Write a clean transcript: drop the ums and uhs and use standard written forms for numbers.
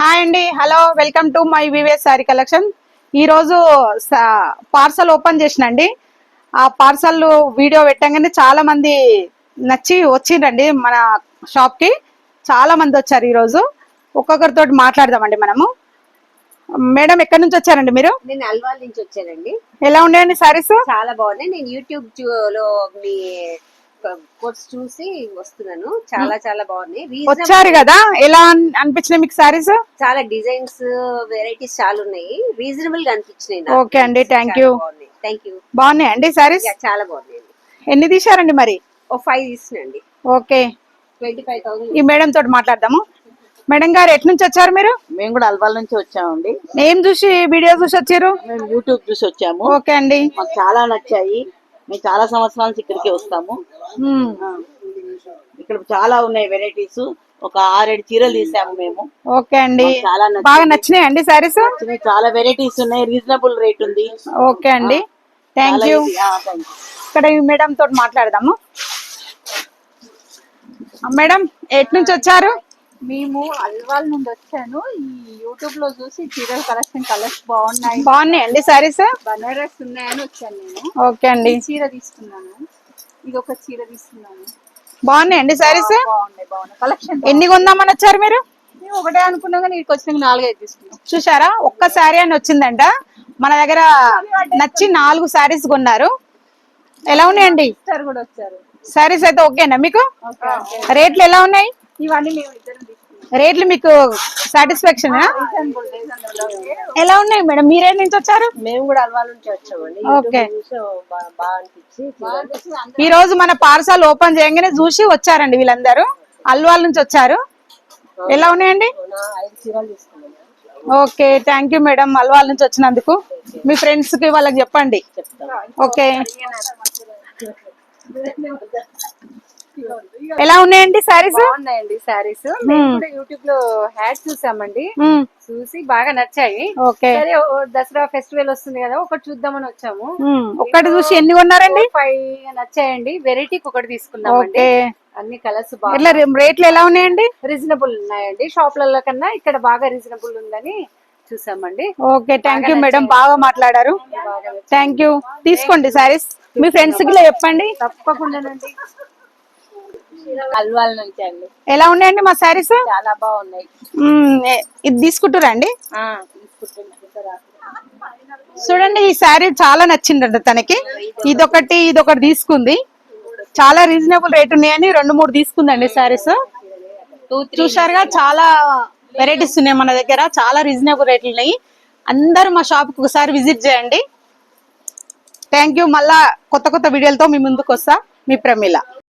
Hi అండి, hello, welcome to my VVS sorry collection. ఈరోజు parcel open చేసినండి. ఆ parcel video పెట్టగానే చాలా మంది నచ్చి వచ్చిండ్రండి. మన షాప్ కి చాలా మంది వచ్చారు. ఈరోజు ఒక్కొక్కరితో మాట్లాడదామండి మనము. మేడం, ఎక్కడి నుంచి వచ్చారండి మీరు? నేను అల్వాల్ నుంచి వచ్చానండి. ఎలా ఉండేయండి సారీస్? చాలా బాగున్నాయి. నేను యూట్యూబ్ లో మీ కోర్స్ చూసి వస్తున్నాను. చాలా చాలా బాగున్నాయి. వచ్చారు కదా, ఎలా అనిపించినాయి మీకు సారీస్? చాలా డిజైన్స్, వెరైటీస్ చాలా ఉన్నాయి. రీజనబుల్ గా అనిపించినాయి. ఓకే అండి, థ్యాంక్ యూ. Thank you. బాగున్నాయి అండి సారీస్? చాలా బాగున్నాయి. ఎన్ని తీసారండి మరి? 5 తీసినండి. ఓకే, 25,000. ఈ మేడం తోటి మాట్లాడదాము. మేడం గారు, ఎటు నుంచి వచ్చారు మీరు? మేము కూడా అల్వాల్ నుంచి వచ్చామండి. ఏం చూసి, వీడియో చూసి వచ్చారు? మేము యూట్యూబ్ చూసి వచ్చాము. ఓకే అండి, మాకు చాలా నచ్చాయి. మేము చాలా సంవత్సరాల నుంచి ఇక్కడికి వస్తాము. ఇక్కడ చాలా ఉన్నాయి వెరైటీస్. ఒక 6-7 చీరలు తీసాము మేము. ఓకే అండి, చాలా బాగా నచ్చినాయి అండి సారీస్? చాలా వెరైటీస్ ఉన్నాయి. రీజనబుల్ రేట్ ఉంది. ఓకే అండి, థ్యాంక్ యూ. ఇక్కడ ఈ మేడం తోటి మాట్లాడదాము. మేడం, ఎటు నుంచి వచ్చారు? మేము అల్వాల్ నుండి వచ్చాను. ఈ యూట్యూబ్ లో చూసి చీరల కలర్స్ బాగున్నాయి అండి సారీస్? బనారస్ ఉన్నాయని వచ్చాను నేను. ఓకే అండి, చీర తీసుకున్నాను. ఇది ఒక చీర తీసుకున్నాను. బాగున్నాయి అండి సారీస్? బాగున్నాయి కలెక్షన్. ఎన్ని కొందామని వచ్చారు మీరు? మేము ఒకటే అనుకున్నాం కానీ ఇక్కడికి వచ్చిన 4-5 తీసుకున్నాం. చూసారా, ఒక్క శారీ అని వచ్చిందంట. మన దగ్గర నచ్చి 4 శారీస్ కొన్నారు. ఎలా ఉన్నాయండి? సిస్టర్ కూడా వచ్చారు. శారీస్ అయితే ఓకేనా మీకు? రేట్లు ఎలా ఉన్నాయి? ఇవన్నీ మేము ఇద్దరం తీసుకున్నాం. రేట్లు మీకు సాటిస్ఫాక్షన్? ఎలా ఉన్నాయి మేడం? మీరే నుంచి వచ్చారు? మేము కూడా అల్వాల్ నుంచి వచ్చామండి. ఓకే, బాగా అనిపించి ఈ రోజు మన పార్సల్ ఓపెన్ చేయగానే చూసి వచ్చారండి వీళ్ళందరూ. అల్వాల్ నుంచి వచ్చారు. ఎలా ఉన్నాయండి? 5 చీరలు తీసుకున్నాను. Okay, thank you madam, Alwal నుంచి వచ్చినందుకు. మీ ఫ్రెండ్స్ కి వాళ్ళకి చెప్పండి. ఓకే, ఎలా ఉన్నాయండి సారీస్? బాగున్నాయండి సారీస్. మేము కూడా యూట్యూబ్ లో హ్యాడ్ చూసామండి. చూసి బాగా నచ్చాయి. ఓకే, సరే, దసరా ఫెస్టివల్ వస్తుంది కదా, ఒకటి చూద్దామని వచ్చాము. ఒక్కటి చూసి ఎన్ని కొన్నారండి? 5 నచ్చాయండి. వెరైటీకి ఒకటి తీసుకున్నామండి. అన్ని కలర్స్ బాగా. రేట్లు ఎలా ఉన్నాయండి? రీజనబుల్ ఉన్నాయండి. షాప్లలో కన్నా ఇక్కడ బాగా రీజనబుల్ ఉందని చూసామండి. ఓకే, థ్యాంక్ యూ మేడం, బాగా మాట్లాడారు. Thank you. తీసుకోండి సారీస్, మీ ఫ్రెండ్స్ కి చెప్పండి. తప్పకుండానండి. అల్వాల్ నుంచి అండి. ఎలా ఉన్నాయండి మా సారీస్? చాలా బాగున్నాయి. ఇది తీసుకుంటారా అండి? చూడండి, ఈ శారీ చాలా నచ్చిందంట తనకి. ఇదొకటి తీసుకుంది. చాలా రీజనబుల్ రేట్ ఉన్నాయని 2-3 తీసుకుందండి శారీస్. చూసారుగా, చాలా వెరైటీస్ ఉన్నాయి మన దగ్గర. చాలా రీజనబుల్ రేట్లు ఉన్నాయి. అందరూ మా షాప్ కి ఒకసారి విజిట్ చేయండి. Thank you. మళ్ళా కొత్త వీడియోలతో మీ ముందుకు వస్తా. మీ ప్రమీల.